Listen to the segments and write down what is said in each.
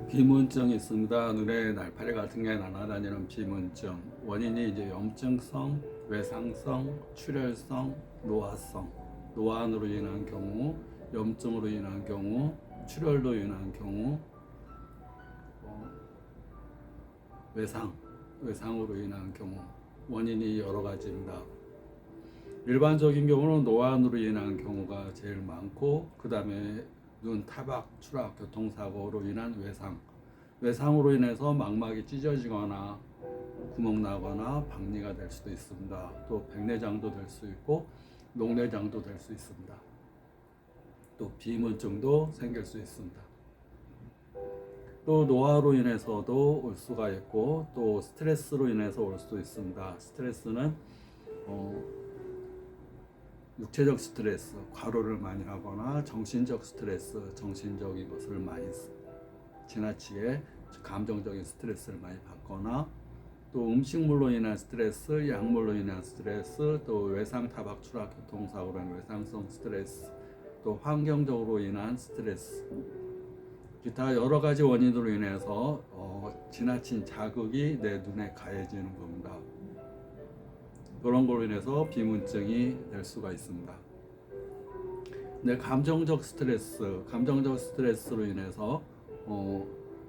비문증이 있습니다. 눈에 날파리 같은 게 날아다니는 비문증. 원인이 이제 염증성, 외상성, 출혈성, 노화성. 노안으로 인한 경우, 염증으로 인한 경우, 출혈로 인한 경우, 외상으로 인한 경우. 원인이 여러 가지입니다. 일반적인 경우는 노안으로 인한 경우가 제일 많고, 그 다음에 눈 타박, 추락, 교통사고로 인한 외상으로 인해서 망막이 찢어지거나 구멍 나거나 박리가 될 수도 있습니다. 또 백내장도 될 수 있고 녹내장도 될 수 있습니다. 또 비문증도 생길 수 있습니다. 또 노화로 인해서도 올 수가 있고 또 스트레스로 인해서 올 수도 있습니다. 스트레스는 육체적 스트레스, 과로를 많이 하거나 정신적 스트레스, 정신적인 것을 많이 지나치게 감정적인 스트레스를 많이 받거나 또 음식물로 인한 스트레스, 약물로 인한 스트레스, 또 외상, 타박, 추락, 교통사고로 인한 외상성 스트레스, 또 환경적으로 인한 스트레스, 기타 여러 가지 원인으로 인해서 지나친 자극이 내 눈에 가해지는 겁니다. 그런 걸로 인해서 비문증이 될 수가 있습니다. 근데 감정적 스트레스로 인해서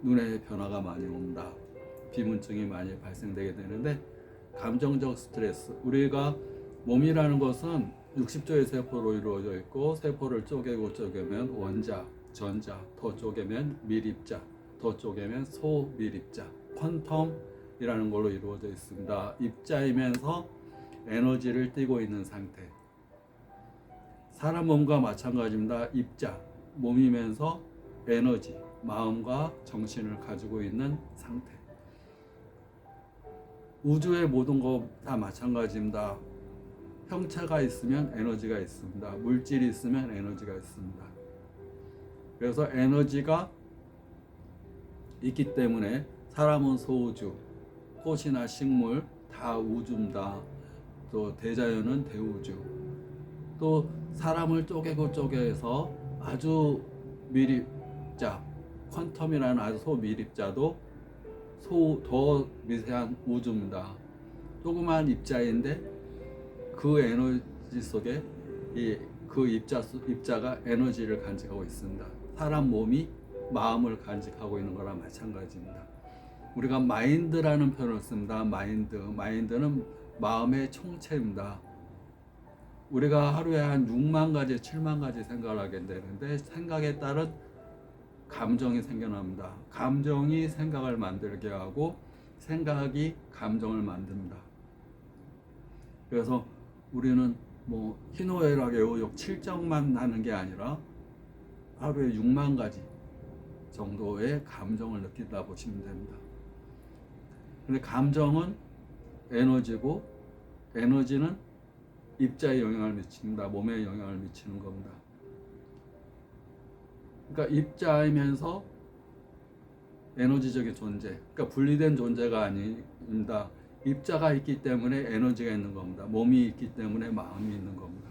눈에 변화가 많이 옵니다. 비문증이 많이 발생되게 되는데, 감정적 스트레스, 우리가 몸이라는 것은 60조의 세포로 이루어져 있고, 세포를 쪼개면 원자, 전자, 더 쪼개면 밀입자, 더 쪼개면 소밀입자, 퀀텀이라는 걸로 이루어져 있습니다. 입자이면서 에너지를 띠고 있는 상태. 사람 몸과 마찬가지입니다. 입자, 몸이면서 에너지, 마음과 정신을 가지고 있는 상태. 우주의 모든 것 다 마찬가지입니다. 형체가 있으면 에너지가 있습니다. 물질이 있으면 에너지가 있습니다. 그래서 에너지가 있기 때문에 사람은 소우주, 꽃이나 식물 다 우주입니다. 또 대자연은 대우주. 또 사람을 쪼개서 아주 밀입자, 퀀텀이라는 아주 소밀입자도 더 미세한 우주입니다. 조그만 입자인데 그 에너지 속에 그 입자가 에너지를 간직하고 있습니다. 사람 몸이 마음을 간직하고 있는 거랑 마찬가지입니다. 우리가 마인드라는 표현을 씁니다. 마인드는 마음의 총체입니다. 우리가 하루에 한 6만 가지, 7만 가지 생각을 하게 되는데, 생각에 따른 감정이 생겨납니다. 감정이 생각을 만들게 하고 생각이 감정을 만듭니다. 그래서 우리는 희노애락의 의욕 7정만 하는 게 아니라 하루에 6만 가지 정도의 감정을 느낀다 보시면 됩니다. 근데 감정은 에너지고, 에너지는 입자에 영향을 미칩니다. 몸에 영향을 미치는 겁니다. 그러니까 입자이면서 에너지적인 존재, 그러니까 분리된 존재가 아닙니다. 입자가 있기 때문에 에너지가 있는 겁니다. 몸이 있기 때문에 마음이 있는 겁니다.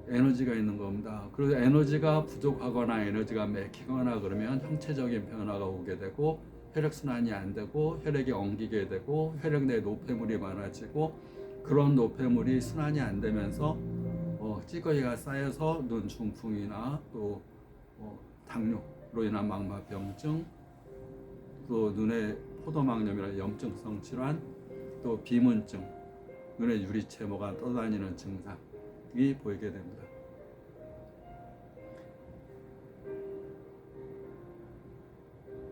에너지가 있는 겁니다. 그래서 에너지가 부족하거나 에너지가 맥히거나 그러면 형체적인 변화가 오게 되고, 혈액순환이 안 되고 혈액이 엉기게 되고 혈액 내에 노폐물이 많아지고, 그런 노폐물이 순환이 안 되면서 찌꺼기가 쌓여서 눈 중풍이나 또 당뇨로 인한 망막병증, 또 눈의 포도막염이나 염증성 질환, 또 비문증, 눈에 유리체모가 떠다니는 증상이 보이게 됩니다.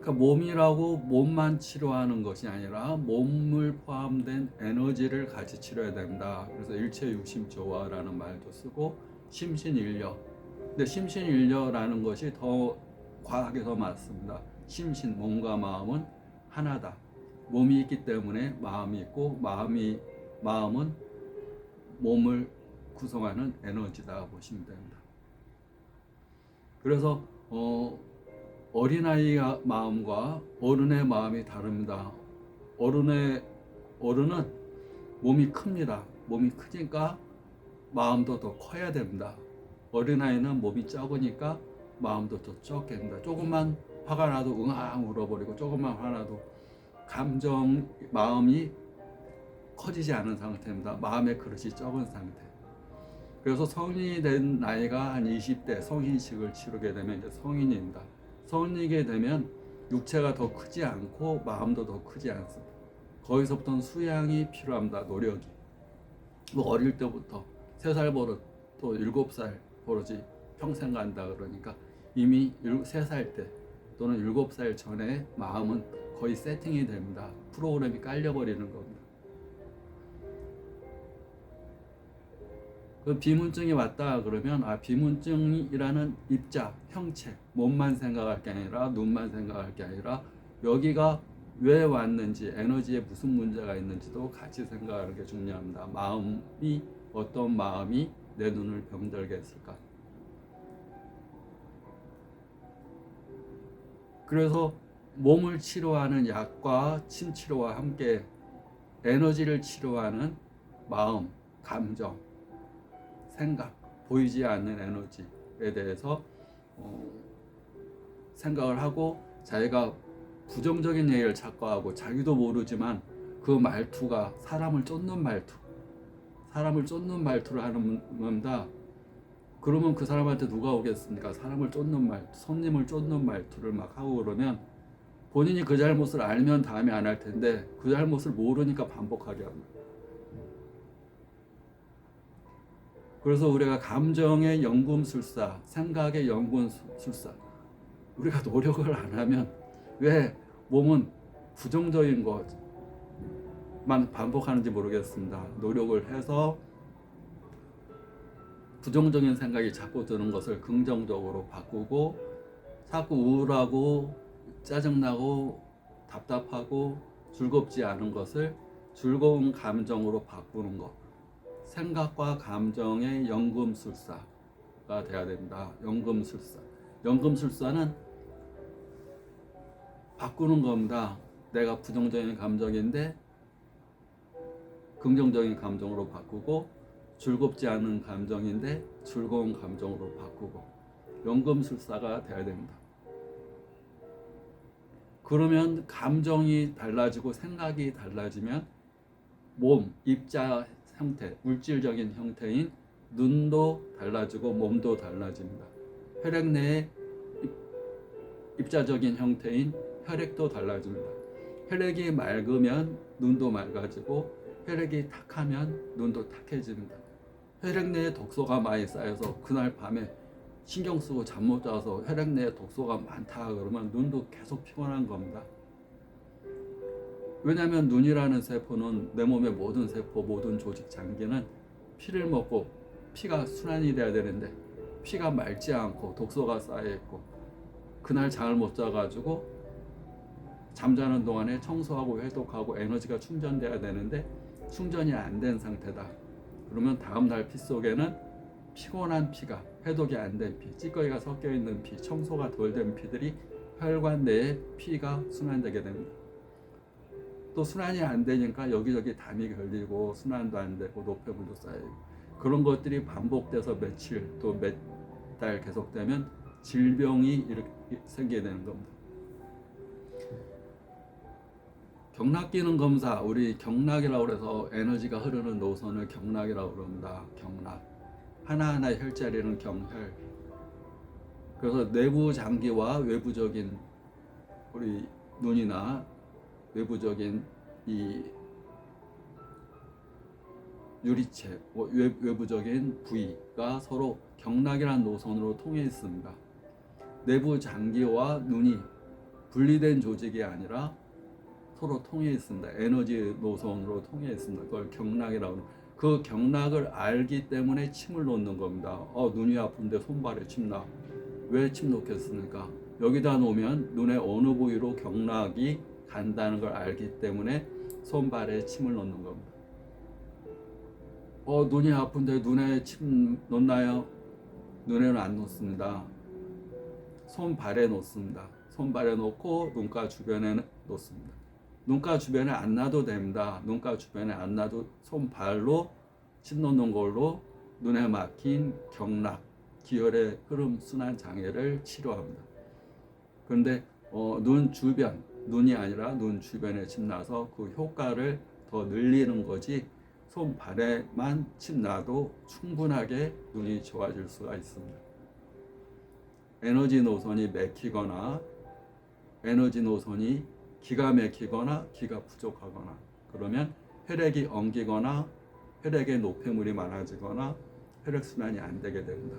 그러니까 몸이라고 몸만 치료하는 것이 아니라 몸을 포함된 에너지를 같이 치료해야 됩니다. 그래서 일체육심조화라는 말도 쓰고 심신일려. 근데 심신일려라는 것이 더 과하게 더 맞습니다. 심신, 몸과 마음은 하나다. 몸이 있기 때문에 마음이 있고, 마음은 몸을 구성하는 에너지다 보시면 됩니다. 그래서 어린아이의 마음과 어른의 마음이 다릅니다. 어른은 몸이 큽니다. 몸이 크니까 마음도 더 커야 됩니다. 어린아이는 몸이 작으니까 마음도 더 적게 됩니다. 조금만 화가 나도 응앙 울어버리고, 조금만 화나도 감정, 마음이 커지지 않은 상태입니다. 마음의 그릇이 적은 상태. 그래서 성인이 된 나이가 한 20대 성인식을 치르게 되면 이제 성인입니다. 성인이게 되면 육체가 더 크지 않고 마음도 더 크지 않습니다. 거기서부터는 수양이 필요합니다. 노력이. 뭐 어릴 때부터 3살 버릇 또 7살 버릇이 평생 간다 그러니까 이미 3살 때 또는 7살 전에 마음은 거의 세팅이 됩니다. 프로그램이 깔려버리는 겁니다. 그 비문증이 왔다 그러면 비문증이라는 입자, 형체, 몸만 생각할 게 아니라 눈만 생각할 게 아니라 여기가 왜 왔는지, 에너지에 무슨 문제가 있는지도 같이 생각하는 게 중요합니다. 마음이, 어떤 마음이 내 눈을 병들게 했을까? 그래서 몸을 치료하는 약과 침치료와 함께 에너지를 치료하는 마음, 감정, 생각, 보이지 않는 에너지에 대해서 생각을 하고 자기가 부정적인 얘기를 자꾸 하고 자기도 모르지만 그 말투가 사람을 쫓는 말투를 하는 겁니다. 그러면 그 사람한테 누가 오겠습니까? 사람을 쫓는 말투, 손님을 쫓는 말투를 막 하고 그러면 본인이 그 잘못을 알면 다음에 안 할 텐데 그 잘못을 모르니까 반복하게 합니다. 그래서 우리가 감정의 연금술사, 생각의 연금술사, 우리가 노력을 안 하면 왜 몸은 부정적인 것만 반복하는지 모르겠습니다. 노력을 해서 부정적인 생각이 자꾸 드는 것을 긍정적으로 바꾸고, 자꾸 우울하고 짜증나고 답답하고 즐겁지 않은 것을 즐거운 감정으로 바꾸는 것, 생각과 감정의 연금술사가 돼야 됩니다. 연금술사는 바꾸는 겁니다. 내가 부정적인 감정인데 긍정적인 감정으로 바꾸고, 즐겁지 않은 감정인데 즐거운 감정으로 바꾸고, 연금술사가 돼야 됩니다. 그러면 감정이 달라지고 생각이 달라지면 몸, 입자 형태, 물질적인 형태인 눈도 달라지고 몸도 달라집니다. 혈액 내의 입자적인 형태인 혈액도 달라집니다. 혈액이 맑으면 눈도 맑아지고 혈액이 탁하면 눈도 탁해집니다. 혈액 내에 독소가 많이 쌓여서 그날 밤에 신경 쓰고 잠 못 자서 혈액 내에 독소가 많다 그러면 눈도 계속 피곤한 겁니다. 왜냐하면 눈이라는 세포는 내 몸의 모든 세포, 모든 조직, 장기는 피를 먹고 피가 순환이 돼야 되는데 피가 맑지 않고 독소가 쌓여있고 그날 잠을 못 자가지고 잠자는 동안에 청소하고 회독하고 에너지가 충전돼야 되는데 충전이 안 된 상태다. 그러면 다음날 피 속에는 피곤한 피가, 회독이 안 된 피, 찌꺼기가 섞여 있는 피, 청소가 덜 된 피들이 혈관 내에 피가 순환되게 됩니다. 또 순환이 안 되니까 여기저기 담이 걸리고 순환도 안 되고 노폐물도 쌓이고 그런 것들이 반복돼서 며칠 또 몇 달 계속되면 질병이 이렇게 생기게 되는 겁니다. 경락기능 검사, 우리 경락이라고 해서 에너지가 흐르는 노선을 경락이라고 그럽니다. 경락. 하나하나의 혈자리는 경혈. 그래서 내부 장기와 외부적인 우리 눈이나 외부적인 이 유리체, 외부적인 부위가 서로 경락이라는 노선으로 통해 있습니다. 내부 장기와 눈이 분리된 조직이 아니라 서로 통해 있습니다. 에너지 노선으로 통해 있습니다. 그걸 경락이라고 합니다. 그 경락을 알기 때문에 침을 놓는 겁니다. 눈이 아픈데 손발에 침 나. 왜 침 놓겠습니까? 여기다 놓으면 눈의 어느 부위로 경락이 간다는 걸 알기 때문에 손발에 침을 놓는 겁니다. 눈이 아픈데 눈에 침 놓나요? 눈에는 안 놓습니다. 손발에 놓습니다. 손발에 놓고 눈가 주변에 놓습니다. 눈가 주변에 안 놔도 됩니다. 눈가 주변에 안 놔도 손발로 침 놓는 걸로 눈에 막힌 경락, 기혈의 흐름 순환 장애를 치료합니다. 그런데 눈 주변, 눈이 아니라 눈 주변에 침 나서 그 효과를 더 늘리는 거지 손발에만 침 나도 충분하게 눈이 좋아질 수가 있습니다. 에너지 노선이 막히거나 에너지 노선이 기가 막히거나 기가 부족하거나 그러면 혈액이 엉기거나 혈액에 노폐물이 많아지거나 혈액순환이 안 되게 됩니다.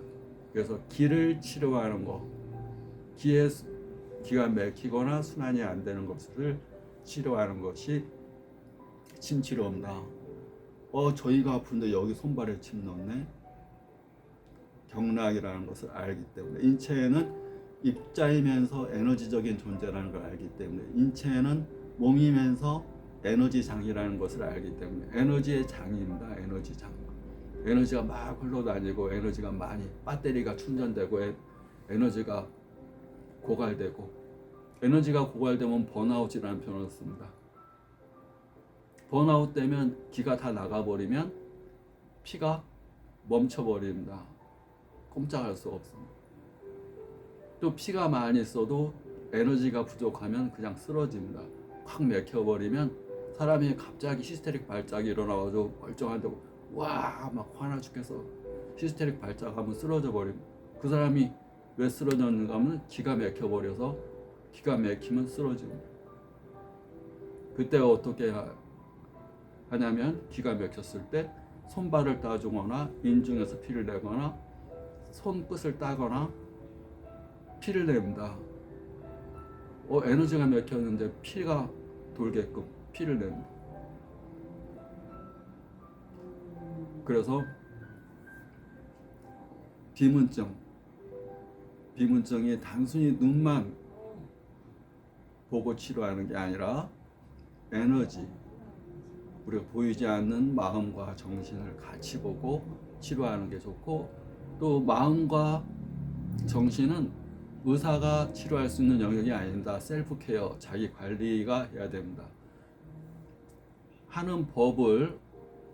그래서 기를 치료하는 거, 기가 막히거나 순환이 안 되는 것을 치료하는 것이 침치료입니다. 저희가 아픈데 여기 손발에 침 넣네. 경락이라는 것을 알기 때문에 인체에는 입자이면서 에너지적인 존재라는 걸 알기 때문에 인체는 몸이면서 에너지 장이라는 것을 알기 때문에 에너지의 장입니다. 에너지 장. 에너지가 막 흘러다니고 에너지가 많이 배터리가 충전되고 에너지가 고갈되고 에너지가 고갈되면 번아웃이라는 표현을 씁니다. 번아웃 되면 기가 다 나가버리면 피가 멈춰버립니다. 꼼짝할 수가 없습니다. 또 피가 많이 있어도 에너지가 부족하면 그냥 쓰러집니다. 확 막혀버리면 사람이 갑자기 히스테릭 발작이 일어나가지고 멀쩡한데 와 막 화나 죽겠어 히스테릭 발작하면 쓰러져 버립니다. 그 사람이 왜 쓰러졌는가 하면 기가 막혀버려서 기가 막히면 쓰러집니다. 그때 어떻게 하냐면 기가 막혔을 때 손발을 따주거나 인중에서 피를 내거나 손끝을 따거나 피를 냅니다. 에너지가 막혔는데 피가 돌게끔 피를 냅니다. 그래서 비문증이 단순히 눈만 보고 치료하는 게 아니라 에너지, 우리가 보이지 않는 마음과 정신을 같이 보고 치료하는 게 좋고 또 마음과 정신은 의사가 치료할 수 있는 영역이 아닙니다. 셀프 케어, 자기 관리가 해야 됩니다. 하는 법을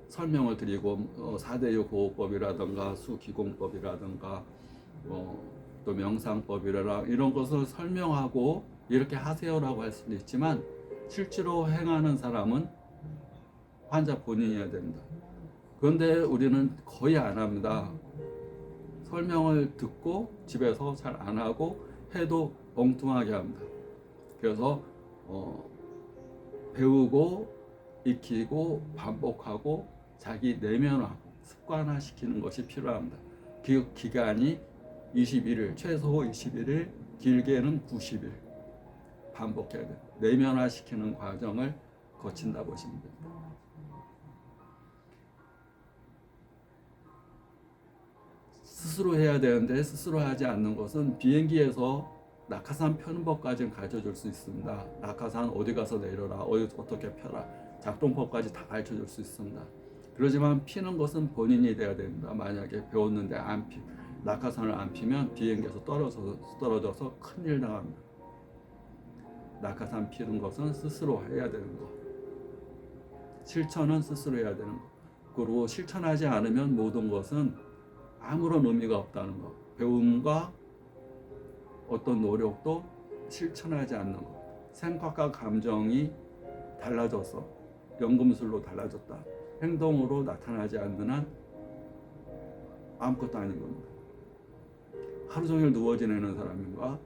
설명을 드리고 4대 요구호흡법이라든가 수기공법이라든가 또 명상법이라든가 이런 것을 설명하고 이렇게 하세요라고 할 수도 있지만 실제로 행하는 사람은 환자 본인이어야 됩니다. 그런데 우리는 거의 안 합니다. 설명을 듣고 집에서 잘 안 하고 해도 엉뚱하게 합니다. 그래서 배우고 익히고 반복하고 자기 내면화, 습관화 시키는 것이 필요합니다. 그 기간이 21일, 최소 21일, 길게는 90일 반복해야 돼요. 내면화 시키는 과정을 거친다 보시면 됩니다. 스스로 해야 되는데 스스로 하지 않는 것은 비행기에서 낙하산 펴는 법까지는 가르쳐줄 수 있습니다. 낙하산 어디 가서 내려라, 어떻게 펴라, 작동법까지 다 가르쳐줄 수 있습니다. 그렇지만 피는 것은 본인이 돼야 됩니다. 만약에 배웠는데 낙하산을 안 피면 비행기에서 떨어져서 큰일 당합니다. 낙하산 피는 것은 스스로 해야 되는 것. 실천은 스스로 해야 되는 것. 그리고 실천하지 않으면 모든 것은 아무런 의미가 없다는 것. 배움과 어떤 노력도 실천하지 않는 것. 생각과 감정이 달라졌어. 연금술로 달라졌다. 행동으로 나타나지 않는 한 아무것도 아닌 겁니다. 하루 종일 누워 지내는 사람과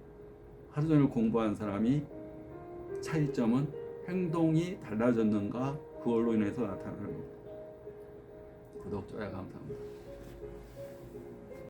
하루 종일 공부한 사람이 차이점은 행동이 달라졌는가 그걸로 인해서 나타나는 겁니다. 구독, 좋아요 감사합니다.